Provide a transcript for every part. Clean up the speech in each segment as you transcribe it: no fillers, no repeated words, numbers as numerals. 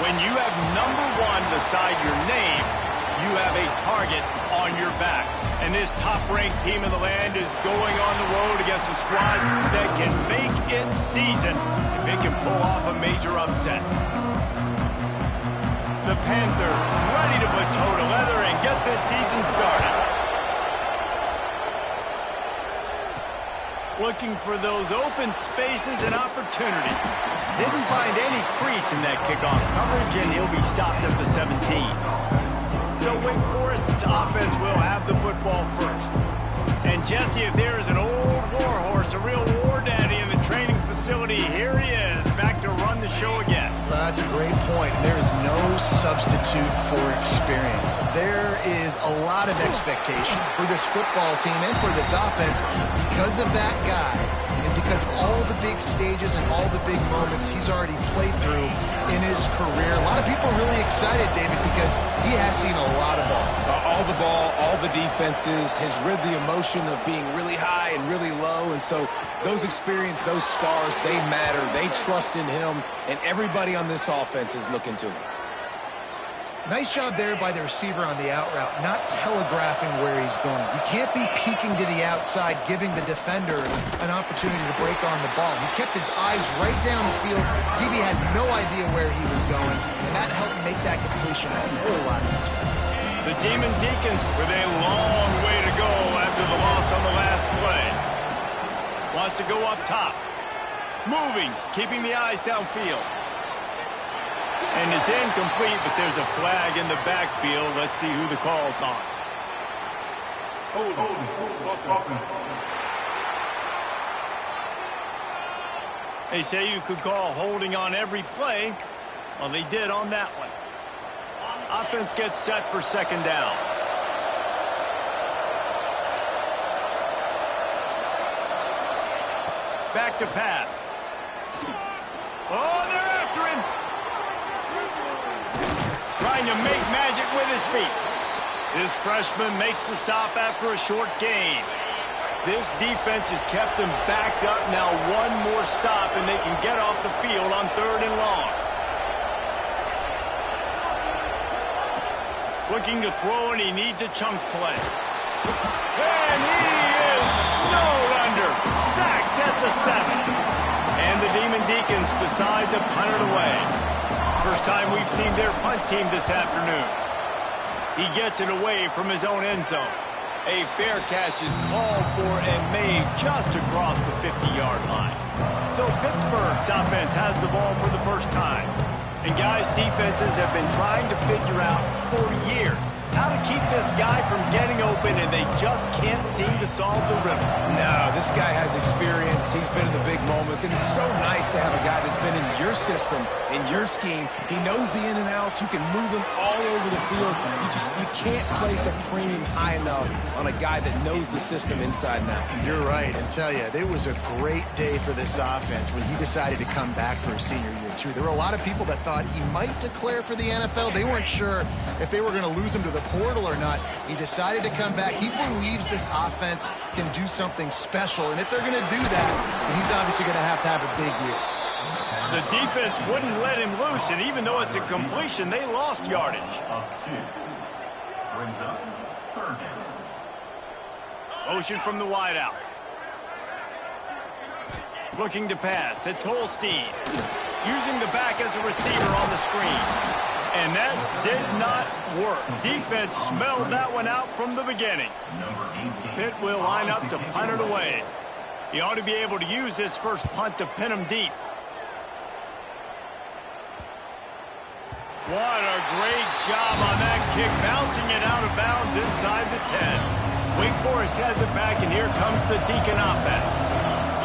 When you have #1 beside your name, you have a target on your back. And this top-ranked team in the land is going on the road against a squad that can make its season if it can pull off a major upset. The Panthers ready to put toe to leather and get this season started. Looking for those open spaces and opportunities. Didn't find any crease in that kickoff coverage, and he'll be stopped at the 17. So Wake Forest's offense will have the football first. And Jesse, if there is an old war horse, a real war daddy in the training facility, here he is, back to run the show again. Well, that's a great point. There is no substitute for experience. There is a lot of expectation for this football team and for this offense because of that guy. And because of all the big stages and all the big moments he's already played through in his career. A lot of people are really excited, David, because he has seen a lot of ball. All the ball, all the defenses, has rid the emotion of being really high and really low. And so those experience, those scars, they matter. They trust in him, and everybody on this offense is looking to him. Nice job there by the receiver on the out route, not telegraphing where he's going. You can't be peeking to the outside, giving the defender an opportunity to break on the ball. He kept his eyes right down the field. DB had no idea where he was going, and that helped make that completion a whole lot easier. The Demon Deacons with a long way to go after the loss on the last play. Wants to go up top. Moving, keeping the eyes downfield. And it's incomplete, but there's a flag in the backfield. Let's see who the call's on. They say you could call holding on every play. Well, they did on that one. Offense gets set for second down. Back to pass. Oh, they're after him. Trying to make magic with his feet. This freshman makes the stop after a short gain. This defense has kept them backed up. Now one more stop, and they can get off the field on 3rd and long. Looking to throw, and he needs a chunk play. And he is snowed under. Sacked at the 7. And the Demon Deacons decide to punt it away. First time we've seen their punt team this afternoon. He gets it away from his own end zone. A fair catch is called for and made just across the 50-yard line. So Pittsburgh's offense has the ball for the first time. And guys, defenses have been trying to figure out for years how to keep this guy from getting open, and they just can't seem to solve the riddle. No, this guy has experience. He's been in the big moments, and it's so nice to have a guy that's been in your system, in your scheme. He knows the in and outs. You can move him all over the field. You can't place a premium high enough on a guy that knows the system inside and out. You're right, and tell you, it was a great day for this offense when he decided to come back for his senior year, too. There were a lot of people that thought he might declare for the NFL. They weren't sure if they were going to lose him to the portal or not. He decided to come back. He believes this offense can do something special, and if they're going to do that, then he's obviously going to have a big year. The defense wouldn't let him loose, and even though it's a completion, they lost yardage. Motion from the wideout. Looking to pass. It's Holstein. Using the back as a receiver on the screen. And that did not work. Defense smelled that one out from the beginning. Pitt will line up to punt it away. He ought to be able to use this first punt to pin him deep. What a great job on that kick, bouncing it out of bounds inside the 10. Wake Forest has it back, and here comes the Deacon offense.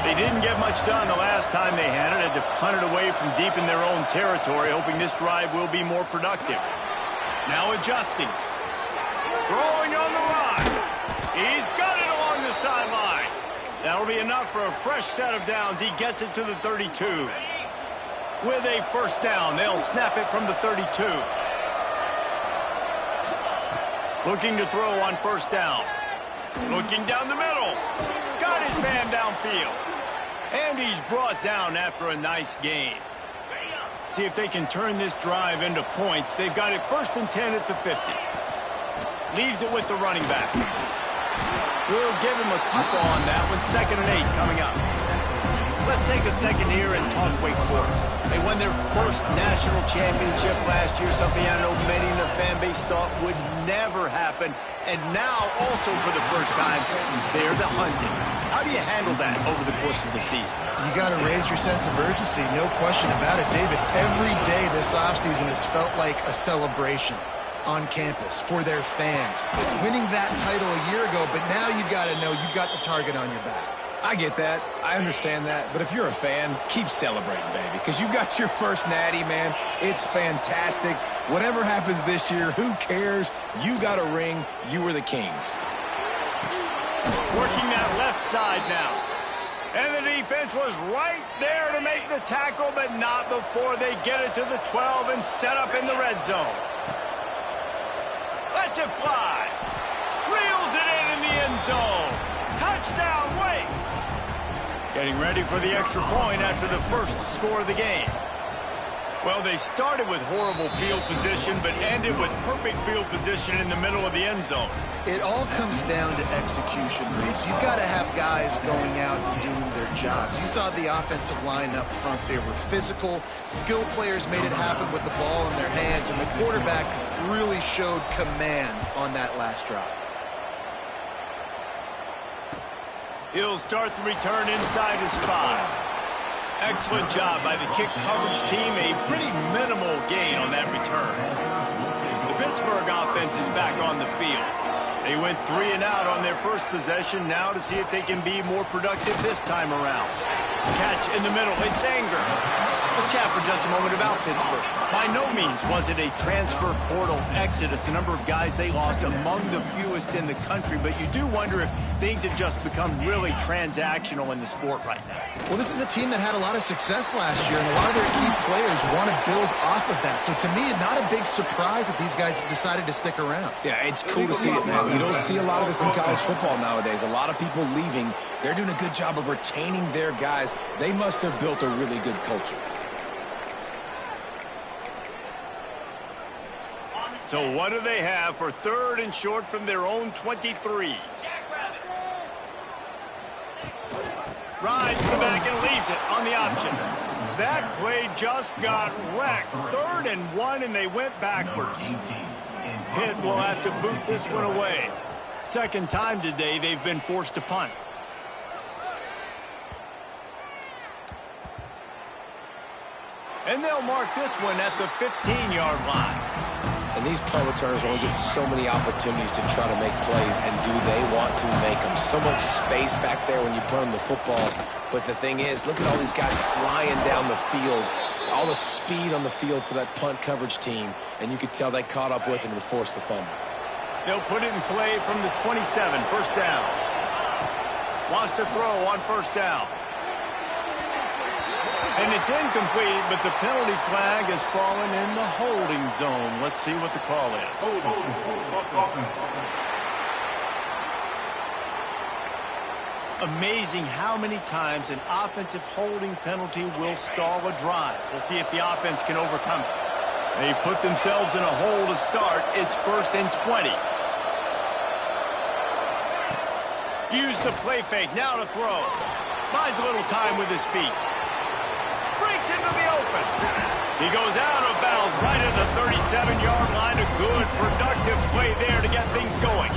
They didn't get much done the last time they had it. Had to punt it away from deep in their own territory, hoping this drive will be more productive. Now adjusting. Throwing on the run. He's got it along the sideline. That'll be enough for a fresh set of downs. He gets it to the 32. With a first down, they'll snap it from the 32. Looking to throw on first down. Looking down the middle. Got his man downfield. And he's brought down after a nice gain. See if they can turn this drive into points. They've got it 1st and 10 at the 50. Leaves it with the running back. We'll give him a couple on that one. 2nd and 8 coming up. Let's take a second here and talk Wake Forest. They won their first national championship last year, something I know many in the fan base thought would never happen. And now, also for the first time, they're the hunted. How do you handle that over the course of the season? You got to raise your sense of urgency, no question about it, David. Every day this offseason has felt like a celebration on campus for their fans. Winning that title a year ago, but now you got to know you've got the target on your back. I get that. I understand that. But if you're a fan, keep celebrating, baby, because you got your first natty, man. It's fantastic. Whatever happens this year, who cares? You got a ring. You were the Kings. Working that left side now. And the defense was right there to make the tackle, but not before they get it to the 12 and set up in the red zone. Lets it fly. Reels it in the end zone. Touchdown, Wake. Getting ready for the extra point after the first score of the game. Well, they started with horrible field position, but ended with perfect field position in the middle of the end zone. It all comes down to execution, Reese. You've got to have guys going out and doing their jobs. You saw the offensive line up front. They were physical. Skill players made it happen with the ball in their hands, and the quarterback really showed command on that last drive. He'll start the return inside his 5. Excellent job by the kick coverage team. A pretty minimal gain on that return. The Pittsburgh offense is back on the field. They went 3 and out on their first possession. Now to see if they can be more productive this time around. Catch in the middle. It's Anger. Let's chat for just a moment about Pittsburgh. By no means was it a transfer portal exodus. The number of guys they lost among the fewest in the country. But you do wonder if things have just become really transactional in the sport right now. Well, this is a team that had a lot of success last year, and a lot of their key players want to build off of that. So to me, not a big surprise that these guys decided to stick around. Yeah, it's cool to see it, man. You don't see a lot of this in college football nowadays. A lot of people leaving. They're doing a good job of retaining their guys. They must have built a really good culture. So what do they have for 3rd and short from their own 23? Rides the back and leaves it on the option. That play just got wrecked. 3rd and 1, and they went backwards. Pitt will have to boot this one away. Second time today they've been forced to punt. And they'll mark this one at the 15-yard line. And these punt returners only get so many opportunities to try to make plays, and do they want to make them? So much space back there when you punt them the football. But the thing is, look at all these guys flying down the field, all the speed on the field for that punt coverage team, and you could tell they caught up with him and forced the fumble. They'll put it in play from the 27, first down. Wants to throw on first down. And it's incomplete, but the penalty flag has fallen in the holding zone. Let's see what the call is. Amazing how many times an offensive holding penalty will stall a drive. We'll see if the offense can overcome it. They've put themselves in a hole to start. It's 1st and 20. Use the play fake. Now to throw. Buys a little time with his feet. Breaks into the open. He goes out of bounds right at the 37-yard line. A good, productive play there to get things going.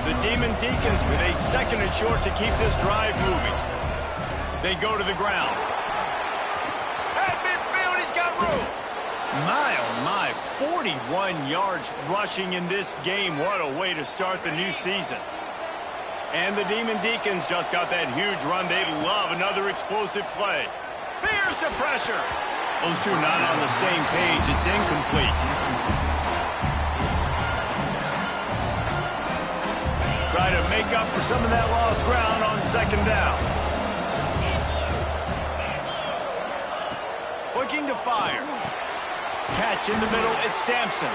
The Demon Deacons with a 2nd and short to keep this drive moving. They go to the ground. At midfield, he's got room. My, oh my, 41 yards rushing in this game. What a way to start the new season. And the Demon Deacons just got that huge run. They love another explosive play. Here's the pressure. Those two not on the same page. It's incomplete. Try to make up for some of that lost ground on 2nd down. Looking to fire. Catch in the middle. It's Sampson.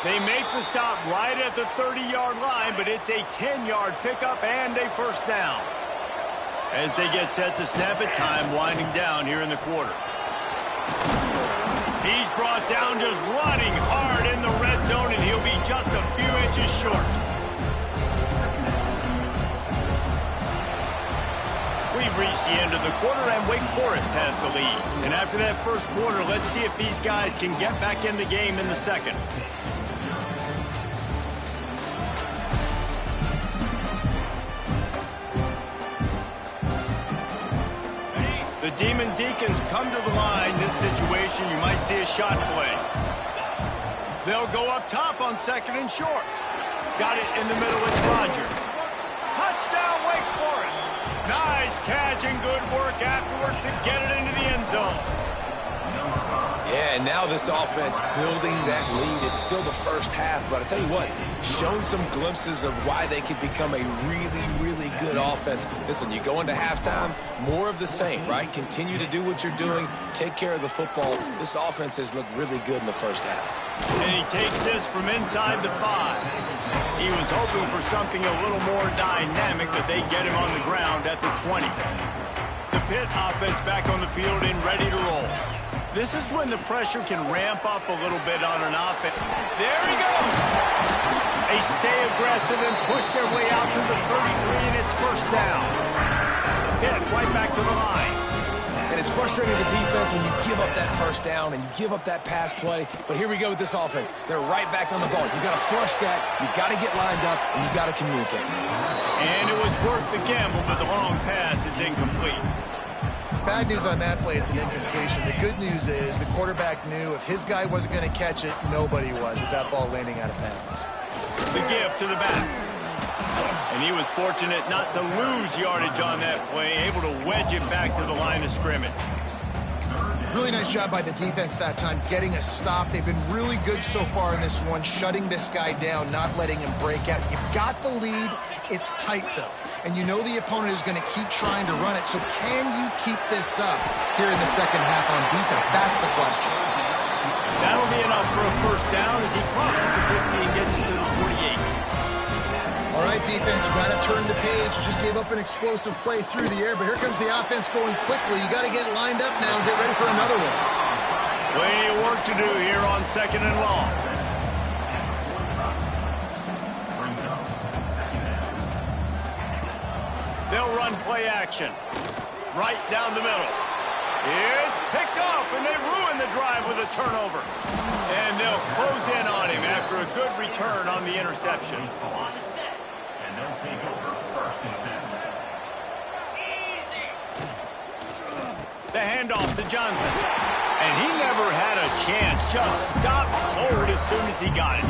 They make the stop right at the 30-yard line, but it's a 10-yard pickup and a first down. As they get set to snap it, time winding down here in the quarter. He's brought down just running hard in the red zone, and he'll be just a few inches short. We've reached the end of the quarter, and Wake Forest has the lead. And after that first quarter, let's see if these guys can get back in the game in the second. The Demon Deacons come to the line. This situation, you might see a shot play. They'll go up top on second and short. Got it in the middle. It's Rogers. Touchdown, Wake Forest. Nice catch and good work afterwards to get it into the end zone. Yeah, and now this offense building that lead. It's still the first half, but I tell you what, shown some glimpses of why they could become a really, really good offense. Listen, you go into halftime, more of the same, right? Continue to do what you're doing, take care of the football. This offense has looked really good in the first half. And he takes this from inside the 5. He was hoping for something a little more dynamic, but they get him on the ground at the 20. The Pitt offense back on the field and ready to roll. This is when the pressure can ramp up a little bit on an offense. There he goes! They stay aggressive and push their way out to the 33, and it's first down. Pitt right back to the line. And it's frustrating as a defense when you give up that first down and you give up that pass play. But here we go with this offense. They're right back on the ball. You got to flush that. You got to get lined up, and you got to communicate. And it was worth the gamble, but the long pass is incomplete. Bad news on that play, it's an incompletion. The good news is the quarterback knew if his guy wasn't going to catch it, nobody was with that ball landing out of bounds. The give to the back. And he was fortunate not to lose yardage on that play, able to wedge it back to the line of scrimmage. Really nice job by the defense that time, getting a stop. They've been really good so far in this one, shutting this guy down, not letting him break out. You've got the lead. It's tight, though. And you know the opponent is going to keep trying to run it. So can you keep this up here in the second half on defense? That's the question. That'll be enough for a first down as he crosses the 50 and gets it to the 48. All right, defense, you got to turn the page. You just gave up an explosive play through the air, but here comes the offense going quickly. You got to get lined up now and get ready for another one. Plenty of work to do here on second and long. They'll run play action. Right down the middle. It's picked off, and they ruin the drive with a turnover. And they'll close in on him after a good return on the interception. The handoff to Johnson. And he never had a chance. Just stopped cold as soon as he got it.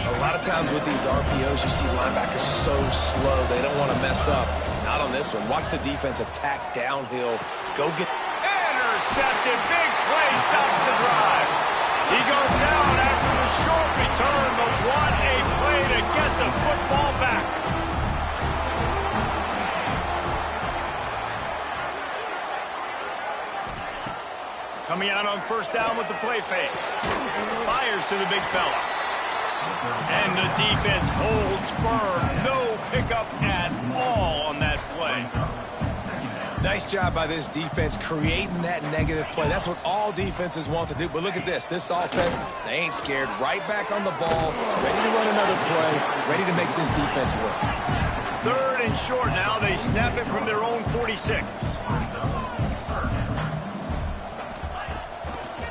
A lot of times with these RPOs, you see linebackers so slow, they don't want to mess up. Not on this one. Watch the defense attack downhill. Go get... Intercepted. Big play stops the drive. He goes down after the short return, but what a play to get the football back. Coming out on first down with the play fake. Fires to the big fella. And the defense holds firm. No pickup at all on that play. Nice job by this defense creating that negative play. That's what all defenses want to do. But look at this. This offense, they ain't scared. Right back on the ball, ready to run another play, ready to make this defense work. Third and short now. They snap it from their own 46.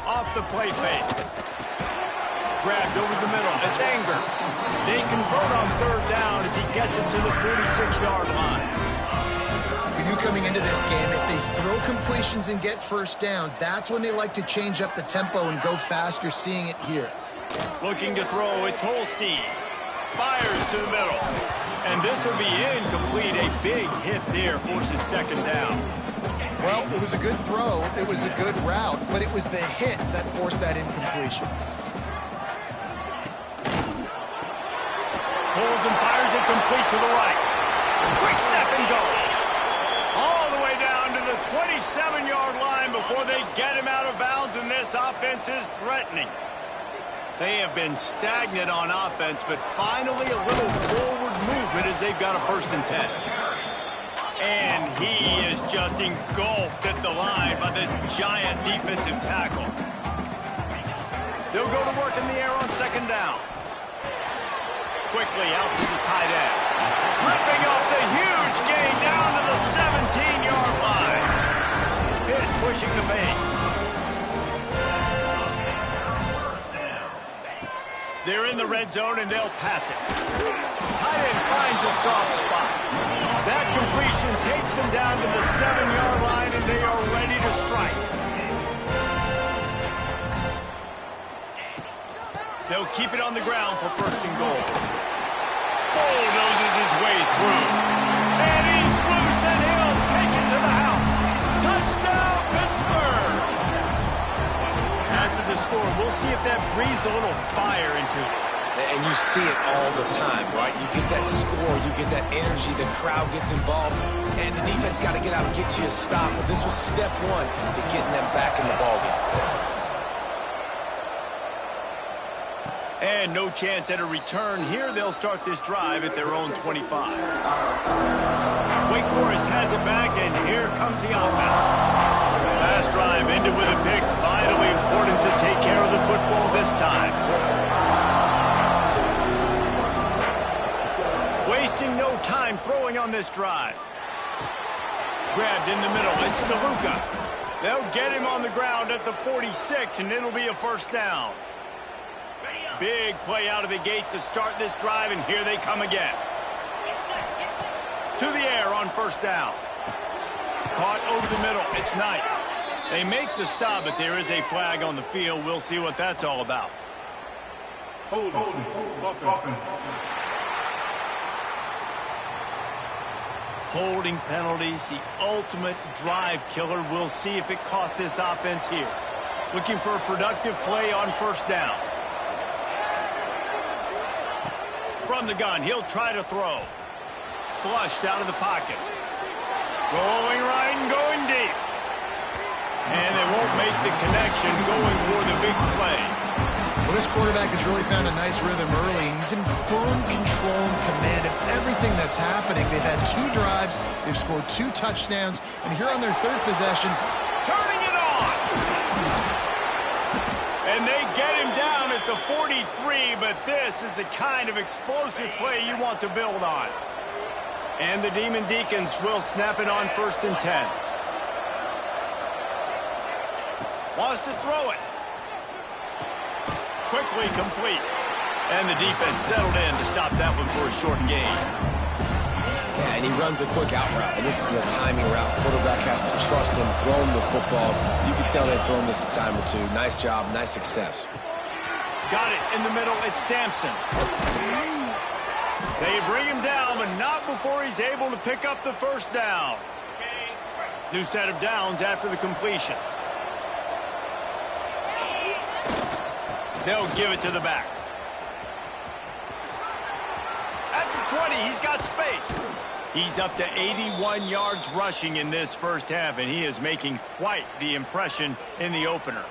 Off the play fake. Grabbed over the middle. It's Anger. They convert on third down as he gets it to the 46-yard line. We knew coming into this game, if they throw completions and get first downs, that's when they like to change up the tempo and go fast. You're seeing it here. Looking to throw. It's Holstein. Fires to the middle. And this will be incomplete. A big hit there forces second down. Well, it was a good throw. It was a good route, but it was the hit that forced that incompletion. Pulls and fires it complete to the right. Quick step and go. All the way down to the 27-yard line before they get him out of bounds, and this offense is threatening. They have been stagnant on offense, but finally a little forward movement as they've got a 1st and 10. And he is just engulfed at the line by this giant defensive tackle. They'll go to work in the air on second down. Quickly out to the tight end. Ripping off the huge gain down to the 17-yard line. Pitt pushing the base. They're in the red zone, and they'll pass it. Tight end finds a soft spot. That completion takes them down to the 7-yard line, and they are ready to strike. They'll keep it on the ground for first and goal. Bulldozes his way through. And he's loose, and he'll take it to the house. Touchdown, Pittsburgh! After the score, we'll see if that breathes a little fire into it. And you see it all the time, right? You get that score, you get that energy, the crowd gets involved, and the defense got to get out and get you a stop. But this was step one to getting them back in the ballgame. And no chance at a return here. They'll start this drive at their own 25. Wake Forest has it back, and here comes the offense. Last drive ended with a pick. Vitally important to take care of the football this time. Wasting no time throwing on this drive. Grabbed in the middle. It's DeLuca. They'll get him on the ground at the 46, and it'll be a first down. Big play out of the gate to start this drive, and here they come again. To the air on first down. Caught over the middle. It's Knight. They make the stop, but there is a flag on the field. We'll see what that's all about. Holding penalties, the ultimate drive killer. We'll see if it costs this offense here. Looking for a productive play on first down. From the gun, he'll try to throw. Flushed out of the pocket. Going right and going deep. And they won't make the connection, going for the big play. Well, this quarterback has really found a nice rhythm early, and he's in firm control and command of everything that's happening. They've had 2 drives, they've scored 2 touchdowns, and here on their 3rd possession, turning it on! And they get him down at the 43, but this is the kind of explosive play you want to build on. And the Demon Deacons will snap it on first and 10. Wants to throw it. Quickly complete. And the defense settled in to stop that one for a short gain. Yeah, and he runs a quick out route, and this is a timing route. Quarterback has to trust him, throw him the football. You can tell they've thrown this a time or 2. Nice job, nice success. Got it in the middle. It's Sampson. They bring him down, but not before he's able to pick up the first down. New set of downs after the completion. They'll give it to the back. At the 20, he's got space. He's up to 81 yards rushing in this first half, and he is making quite the impression in the opener.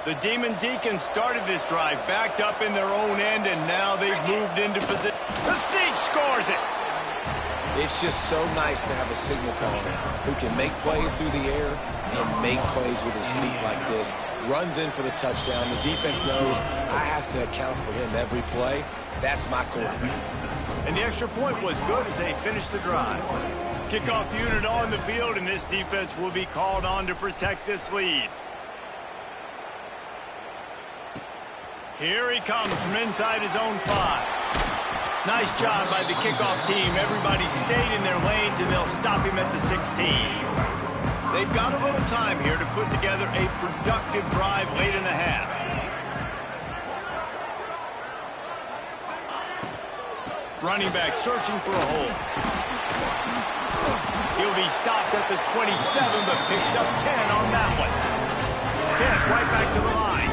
The Demon Deacons started this drive, backed up in their own end, and now they've moved into position. The Sneak scores it! It's just so nice to have a signal caller who can make plays through the air and make plays with his feet like this. Runs in for the touchdown. The defense knows I have to account for him every play. That's my quarterback. And the extra point was good as they finished the drive. Kickoff unit on the field, and this defense will be called on to protect this lead. Here he comes from inside his own 5. Nice job by the kickoff team. Everybody stayed in their lanes, and they'll stop him at the 16. They've got a little time here to put together a productive drive late in the half. Running back searching for a hole. He'll be stopped at the 27, but picks up 10 on that one. Pitt right back to the line.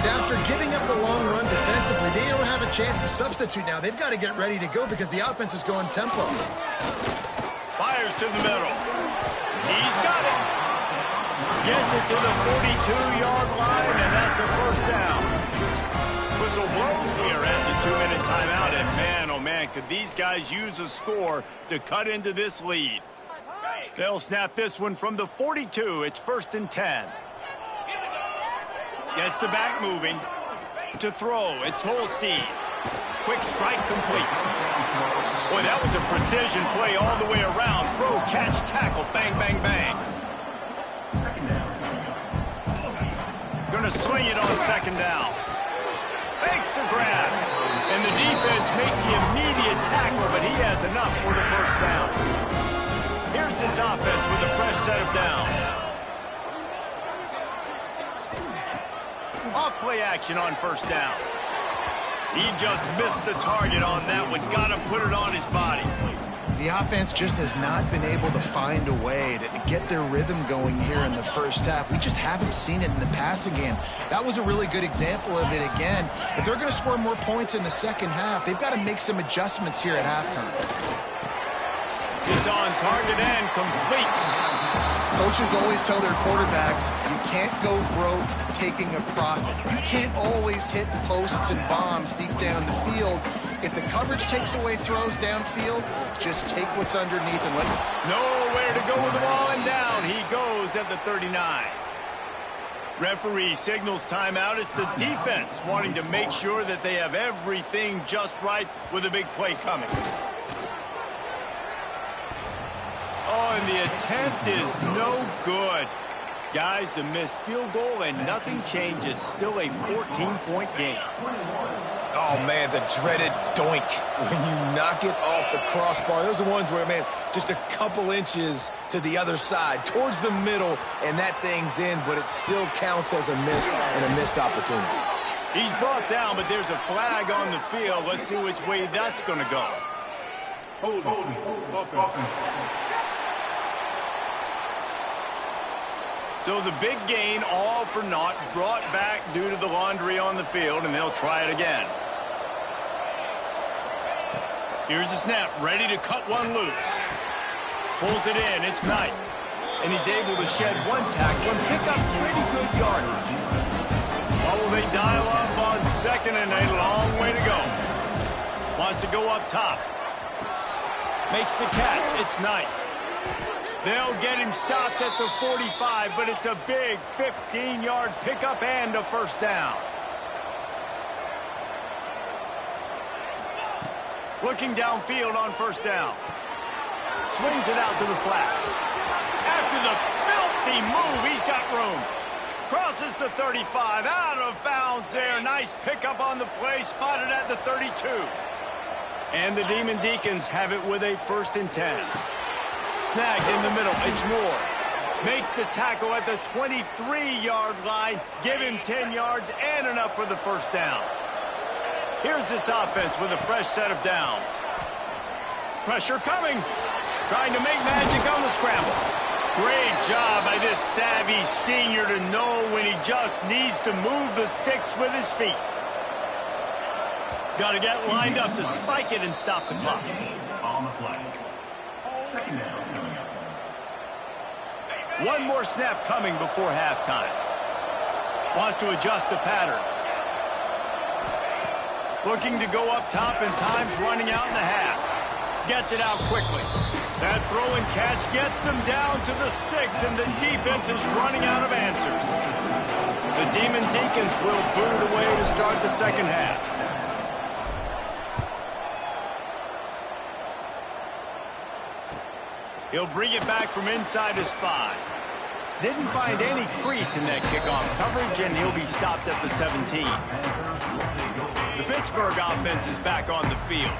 and after giving up the long run defensively, they don't have a chance to substitute now. They've got to get ready to go because the offense is going tempo. Fires to the middle. He's got it. Gets it to the 42-yard line, and that's a first down. Whistle blows. We are at the 2-minute timeout, and man, oh man, man, could these guys use a score to cut into this lead. They'll snap this one from the 42. It's 1st and 10. Gets the back moving. To throw, it's Holstein. Quick strike complete. Boy, that was a precision play all the way around. Throw, catch, tackle, bang, bang, bang. Gonna swing it on 2nd down. Makes the grab. And the defense makes the immediate tackle, but he has enough for the 1st down. Here's his offense with a fresh set of downs. Off play action on 1st down. He just missed the target on that one. Got to put it on his body. The offense just has not been able to find a way to get their rhythm going here in the 1st half. We just haven't seen it in the passing game. That was a really good example of it again. If they're going to score more points in the 2nd half, they've got to make some adjustments here at halftime. It's on target and complete. Coaches always tell their quarterbacks, you can't go broke taking a profit. You can't always hit posts and bombs deep down the field. If the coverage takes away throws downfield, just take what's underneath and let... Nowhere to go with the ball, and down he goes at the 39. Referee signals timeout. It's the defense wanting to make sure that they have everything just right with a big play coming. Oh, and the attempt is no good. Guys, a missed field goal and nothing changes. Still a 14-point game. Oh, man, the dreaded doink when you knock it off the crossbar. Those are ones where, man, just a couple inches to the other side, towards the middle, and that thing's in, but it still counts as a miss and a missed opportunity. He's brought down, but there's a flag on the field. Let's see which way that's going to go. Hold. So the big gain, all for naught, brought back due to the laundry on the field, and they'll try it again. Here's the snap, ready to cut one loose. Pulls it in, it's Knight. And he's able to shed one tackle and pick up pretty good yardage. What will they dial up on 2nd and a long way to go? Wants to go up top. Makes the catch, it's Knight. They'll get him stopped at the 45, but it's a big 15-yard pickup and a 1st down. Looking downfield on 1st down. Swings it out to the flat. After the filthy move, he's got room. Crosses the 35, out of bounds there. Nice pickup on the play, spotted at the 32. And the Demon Deacons have it with a 1st and 10. Snagged in the middle, it's Moore. Makes the tackle at the 23-yard line. Give him 10 yards and enough for the 1st down. Here's this offense with a fresh set of downs. Pressure coming. Trying to make magic on the scramble. Great job by this savvy senior to know when he just needs to move the sticks with his feet. Got to get lined up to spike it and stop the clock. On the play. 2nd down. One more snap coming before halftime. Wants to adjust the pattern. Looking to go up top, and time's running out in the half. Gets it out quickly. That throw and catch gets them down to the 6, and the defense is running out of answers. The Demon Deacons will boot it away to start the 2nd half. He'll bring it back from inside his 5. Didn't find any crease in that kickoff coverage, and he'll be stopped at the 17. The Pittsburgh offense is back on the field.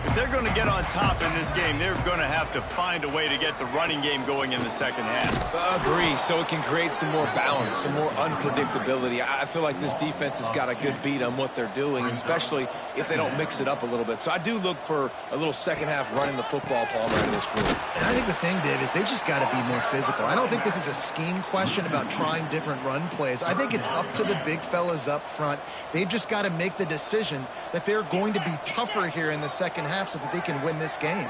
If they're going to get on top in this game, they're going to have to find a way to get the running game going in the 2nd half. Agree, so it can create some more balance, some more unpredictability. I feel like this defense has got a good beat on what they're doing, especially if they don't mix it up a little bit. So I do look for a little 2nd half running the football Palmer out of this group. And I think the thing, Dave, is they just got to be more physical. I don't think this is a scheme question about trying different run plays. I think it's up to the big fellas up front. They've just got to make the decision that they're going to be tougher here in the 2nd half so that they can win this game.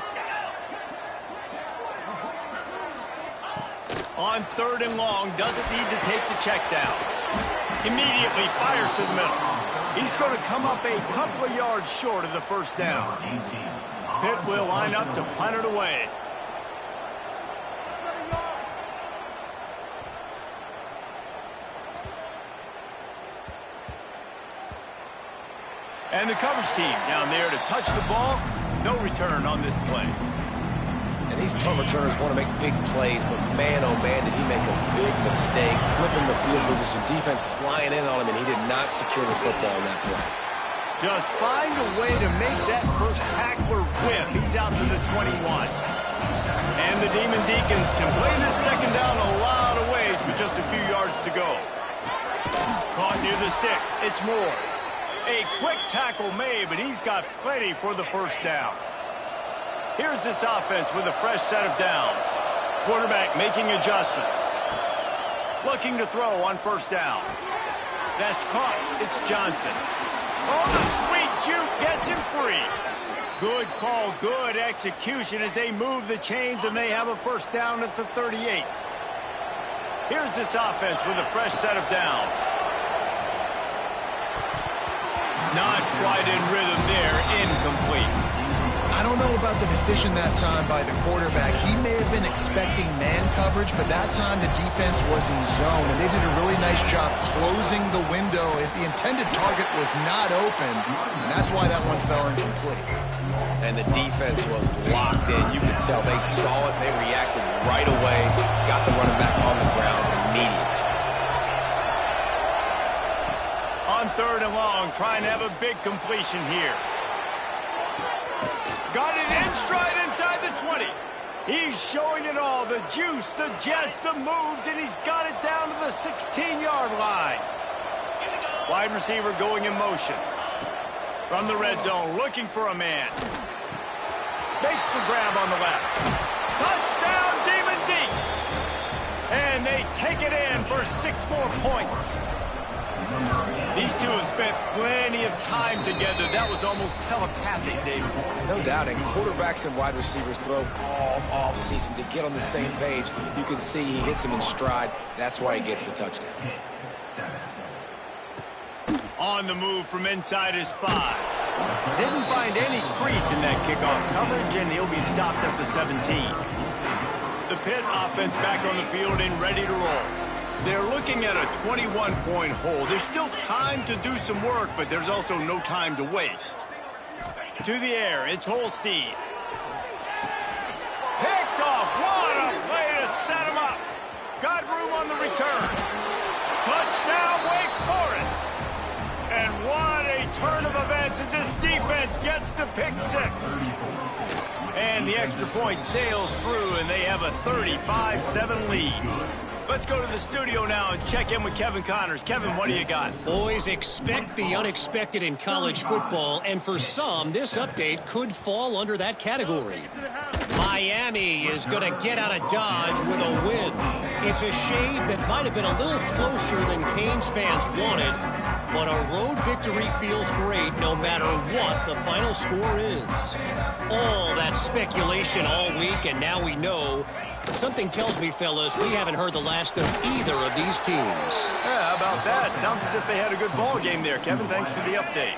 On 3rd and long, doesn't need to take the check down. Immediately fires to the middle. He's going to come up a couple of yards short of the first down. Pitt will line up to punt it away. And the coverage team down there to touch the ball. No return on this play. And these punt returners want to make big plays, but man, oh man, did he make a big mistake. Flipping the field position, defense flying in on him, and he did not secure the football in that play. Just find a way to make that first tackler whiff. He's out to the 21. And the Demon Deacons can play this second down a lot of ways with just a few yards to go. Caught near the sticks. It's Moore. A quick tackle made, but he's got plenty for the first down. Here's this offense with a fresh set of downs. Quarterback making adjustments. Looking to throw on first down. That's caught. It's Johnson. Oh, the sweet juke gets him free. Good call, good execution as they move the chains and they have a first down at the 38. Here's this offense with a fresh set of downs. Not quite in rhythm there, incomplete. I don't know about the decision that time by the quarterback. He may have been expecting man coverage, but that time the defense was in zone, and they did a really nice job closing the window. The intended target was not open, and that's why that one fell incomplete. And the defense was locked in. You could tell they saw it, they reacted right away, got the running back on the ground immediately. On third and long, trying to have a big completion here. Got it in stride inside the 20. He's showing it all, the juice, the jets, the moves, and he's got it down to the 16-yard line. Wide receiver going in motion. From the red zone, looking for a man. Makes the grab on the left. Touchdown, Demon Deeks! And they take it in for 6 more points. These two have spent plenty of time together. That was almost telepathic, David. No doubt, and quarterbacks and wide receivers throw all off-season to get on the same page. You can see he hits him in stride. That's why he gets the touchdown. On the move from inside his 5. Didn't find any crease in that kickoff coverage, and he'll be stopped at the 17. The Pitt offense back on the field and ready to roll. They're looking at a 21-point hole. There's still time to do some work, but there's also no time to waste. To the air, it's Holstein. Picked off. What a play to set him up. Got room on the return. Touchdown, Wake Forest. And what a turn of events as this defense gets the pick 6. And the extra point sails through, and they have a 35-7 lead. Let's go to the studio now and check in with Kevin Connors. Kevin, what do you got? Boys, expect the unexpected in college football, and for some, this update could fall under that category. Miami is going to get out of Dodge with a win. It's a shave that might have been a little closer than Canes fans wanted, but a road victory feels great no matter what the final score is. All that speculation all week, and now we know. Something tells me, fellas, we haven't heard the last of either of these teams. Yeah, how about that? Sounds as if they had a good ball game there, Kevin. Thanks for the update.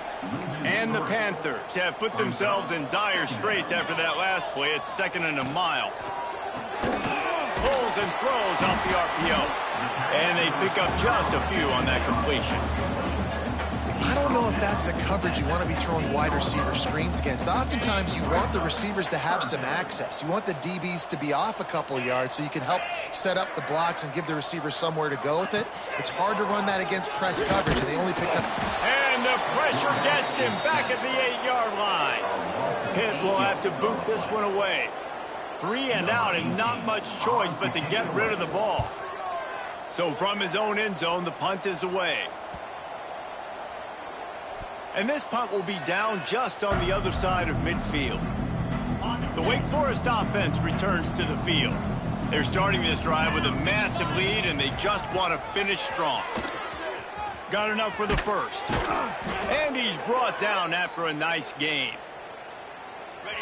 And the Panthers have put themselves in dire straits after that last play. It's 2nd and a mile. Pulls and throws off the RPO. And they pick up just a few on that completion. I don't know if that's the coverage you want to be throwing wide receiver screens against. Oftentimes, you want the receivers to have some access. You want the DBs to be off a couple of yards so you can help set up the blocks and give the receivers somewhere to go with it. It's hard to run that against press coverage, and they only picked up. And the pressure gets him back at the 8-yard line. Pitt will have to boot this one away. 3 and out, and not much choice but to get rid of the ball. So from his own end zone, the punt is away. And this punt will be down just on the other side of midfield. The Wake Forest offense returns to the field. They're starting this drive with a massive lead, and they just want to finish strong. Got enough for the first. And he's brought down after a nice game.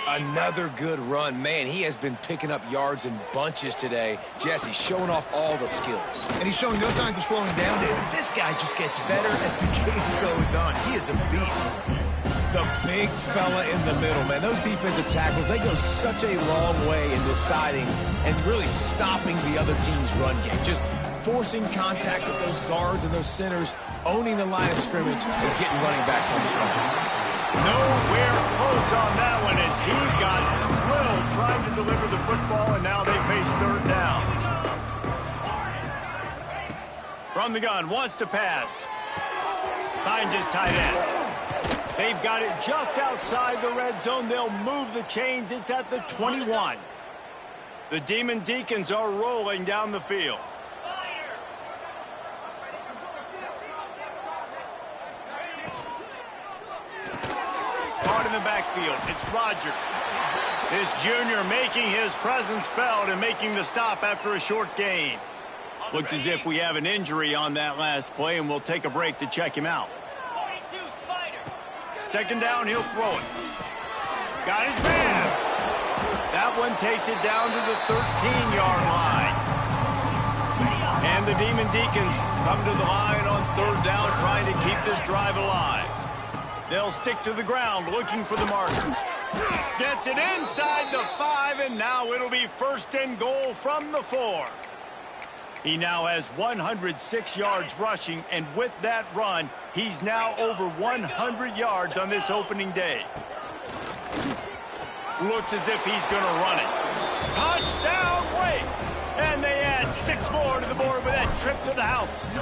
Another good run. Man, he has been picking up yards in bunches today. Jesse showing off all the skills. And he's showing no signs of slowing down, David. This guy just gets better as the game goes on. He is a beast. The big fella in the middle, man. Those defensive tackles, they go such a long way in deciding and really stopping the other team's run game. Just forcing contact with those guards and those centers, owning the line of scrimmage, and getting running backs on the ground. Nowhere close on that one as he got drilled trying to deliver the football, and now they face third down. From the gun, wants to pass. Finds his tight end. They've got it just outside the red zone. They'll move the chains. It's at the 21. The Demon Deacons are rolling down the field. Caught in the backfield. It's Rodgers. This junior making his presence felt and making the stop after a short gain. Looks as if we have an injury on that last play, and we'll take a break to check him out. Second down, he'll throw it. Got his man. That one takes it down to the 13-yard line. And the Demon Deacons come to the line on third down, trying to keep this drive alive. They'll stick to the ground, looking for the marker. Gets it inside the 5, and now it'll be first and goal from the 4. He now has 106 yards rushing, and with that run, he's now over 100 yards on this opening day. Looks as if he's going to run it. Touchdown, Wake! And they add 6 more to the board with that trip to the house.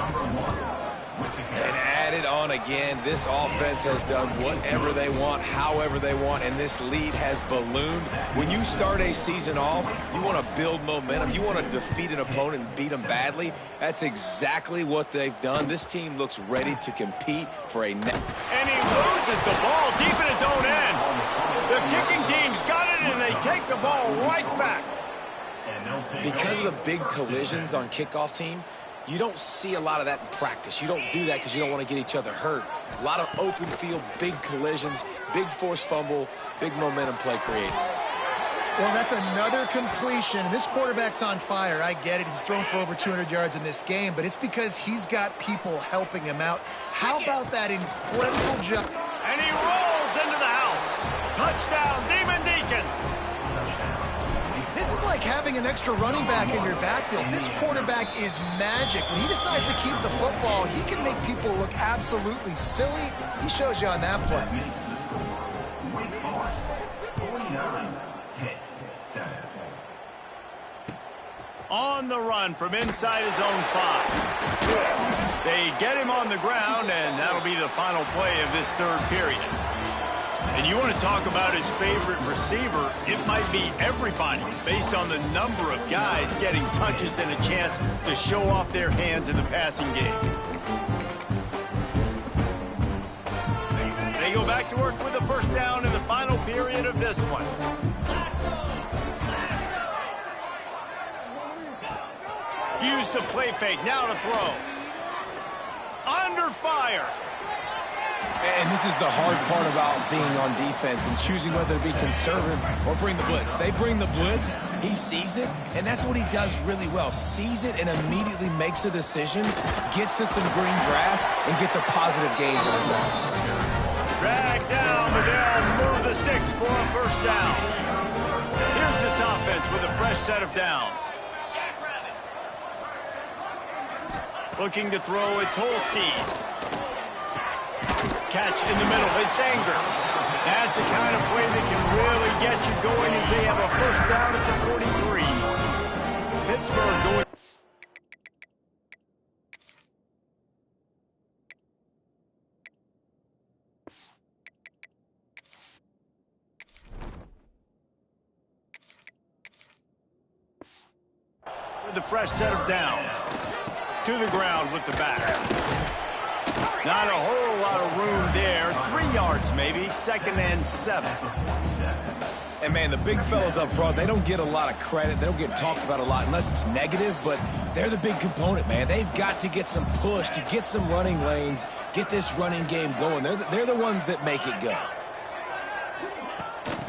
And added on again. This offense has done whatever they want, however they want, and this lead has ballooned. When you start a season off, you want to build momentum. You want to defeat an opponent and beat them badly. That's exactly what they've done. This team looks ready to compete for a net. And he loses the ball deep in his own end. The kicking team's got it, and they take the ball right back. Because of the big collisions on kickoff team, you don't see a lot of that in practice. You don't do that because you don't want to get each other hurt. A lot of open field, big collisions, big forced fumble, big momentum play created. Well, that's another completion. This quarterback's on fire. I get it. He's thrown for over 200 yards in this game, but it's because he's got people helping him out. How about that incredible jump? And he rolls into the house. Touchdown, Demon Deacons. This is like having an extra running back in your backfield. This quarterback is magic. When he decides to keep the football, he can make people look absolutely silly. He shows you on that play. On the run from inside his own 5. They get him on the ground, and that'll be the final play of this third period. And you want to talk about his favorite receiver, it might be everybody, based on the number of guys getting touches and a chance to show off their hands in the passing game. They go back to work with a first down in the final period of this one. Use the play fake, now to throw. Under fire. And this is the hard part about being on defense and choosing whether to be conservative or bring the blitz. They bring the blitz, he sees it, and that's what he does really well. Sees it and immediately makes a decision, gets to some green grass, and gets a positive gain for this offense. Drag down, but they'll move the sticks for a first down. Here's this offense with a fresh set of downs. Looking to throw, it's Holstein. Catch in the middle, it's Anger. That's the kind of play that can really get you going as they have a first down at the 43. Pittsburgh going. With a fresh set of downs. To the ground with the back. Not a whole lot of room there. 3 yards maybe. Second and 7. And, man, the big fellas up front, they don't get a lot of credit. They don't get talked about a lot unless it's negative, but they're the big component, man. They've got to get some push, to get some running lanes, get this running game going. They're the ones that make it go.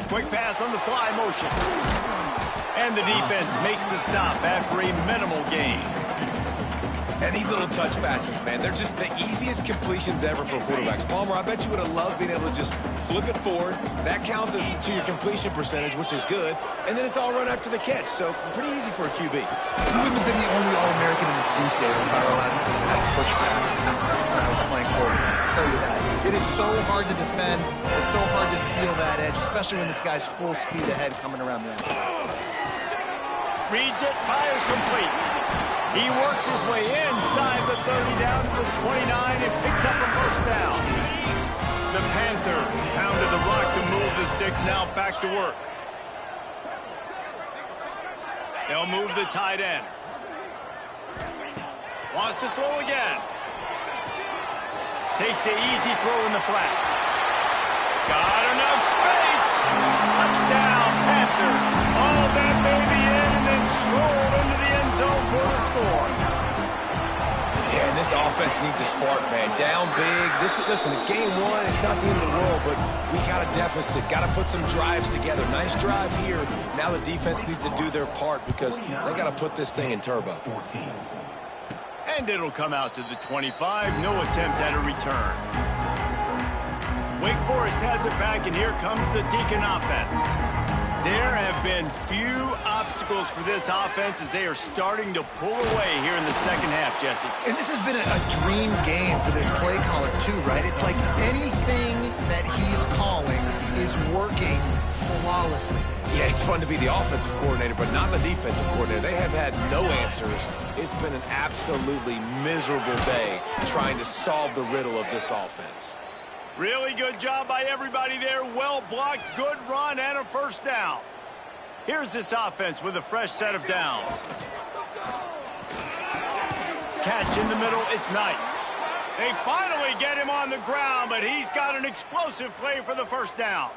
Quick pass on the fly motion. And the defense makes the stop after a minimal gain. And these little touch passes, man, they're just the easiest completions ever for quarterbacks. Palmer, I bet you would have loved being able to just flip it forward. That counts as to your completion percentage, which is good. And then it's all run after the catch, so pretty easy for a QB. He wouldn't have been the only All-American in this booth there if I were allowed to have push passes when I was playing quarterback. I'll tell you that. It is so hard to defend. It's so hard to seal that edge, especially when this guy's full speed ahead coming around the outside. Reads it, fires complete. He works his way inside the 30 down to the 29 and picks up a first down. The Panthers pounded the rock to move the sticks, now back to work. They'll move the tight end. Wants to throw again. Takes the easy throw in the flat. Got enough space. Touchdown, Panthers. All that baby in and then strolled into the end zone for the score. Yeah, and this offense needs a spark, man. Down big. Listen, it's game one. It's not the end of the world, but we got a deficit. Got to put some drives together. Nice drive here. Now the defense needs to do their part because they got to put this thing in turbo. And it'll come out to the 25. No attempt at a return. Wake Forest has it back, and here comes the Deacon offense. There have been few obstacles for this offense as they are starting to pull away here in the second half, Jesse. And this has been a dream game for this play caller, too, right? It's like anything that he's calling is working flawlessly. Yeah, it's fun to be the offensive coordinator, but not the defensive coordinator. They have had no answers. It's been an absolutely miserable day trying to solve the riddle of this offense. Really good job by everybody there. Well blocked, good run, and a first down. Here's this offense with a fresh set of downs. Catch in the middle, it's Knight. They finally get him on the ground, but he's got an explosive play for the first down.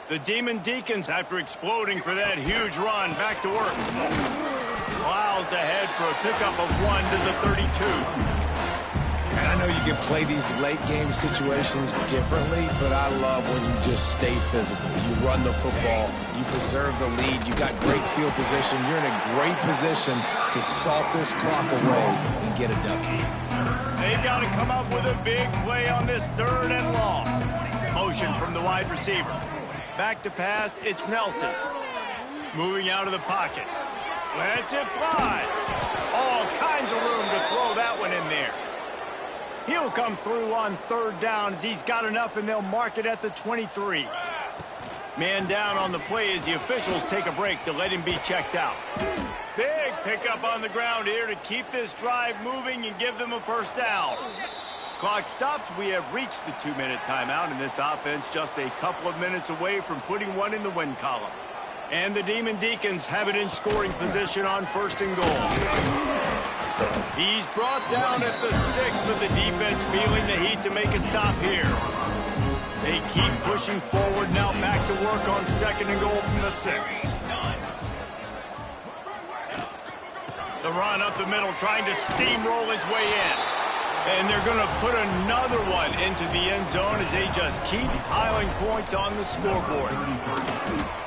The Demon Deacons, after exploding for that huge run, back to work. Plows ahead for a pickup of 1 to the 32. And I know you can play these late-game situations differently, but I love when you just stay physical. You run the football, you preserve the lead, you got great field position. You're in a great position to salt this clock away and get a W. They've got to come up with a big play on this third and long. Motion from the wide receiver. Back to pass, it's Nelson. Moving out of the pocket. Lets it fly. All kinds of room to throw that one in there. He'll come through on third down as he's got enough, and they'll mark it at the 23. Man down on the play as the officials take a break to let him be checked out. Big pickup on the ground here to keep this drive moving and give them a first down. Clock stops. We have reached the 2-minute timeout, and this offense just a couple of minutes away from putting one in the win column. And the Demon Deacons have it in scoring position on first and goal. He's brought down at the 6, but the defense feeling the heat to make a stop here. They keep pushing forward, now back to work on second and goal from the 6. The run up the middle, trying to steamroll his way in. And they're going to put another one into the end zone as they just keep piling points on the scoreboard.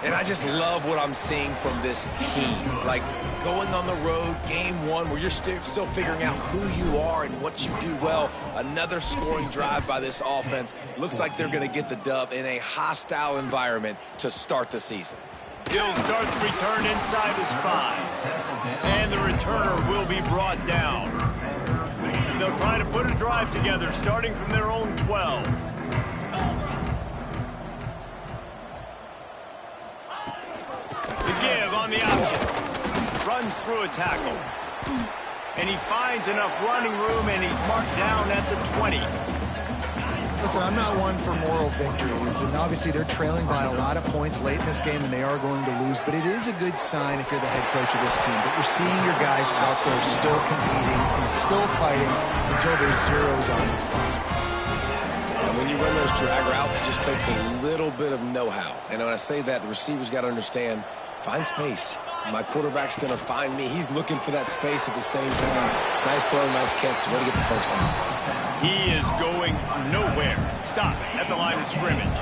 And I just love what I'm seeing from this team. Like, going on the road, game one, where you're still figuring out who you are and what you do well. Another scoring drive by this offense. Looks like they're going to get the dub in a hostile environment to start the season. He'll start the return inside his 5. And the returner will be brought down. They'll try to put a drive together, starting from their own 12. The give on the option. Runs through a tackle. And he finds enough running room, and he's marked down at the 20. Listen, I'm not one for moral victories, and obviously they're trailing by a lot of points late in this game, and they are going to lose, but it is a good sign if you're the head coach of this team that you're seeing your guys out there still competing and still fighting until there's zeros on the clock. And when you run those drag routes, it just takes a little bit of know-how. And when I say that, the receiver's got to understand, find space. My quarterback's going to find me. He's looking for that space at the same time. Nice throw, nice catch. Way to get the first down. He is going nowhere. Stop at the line of scrimmage.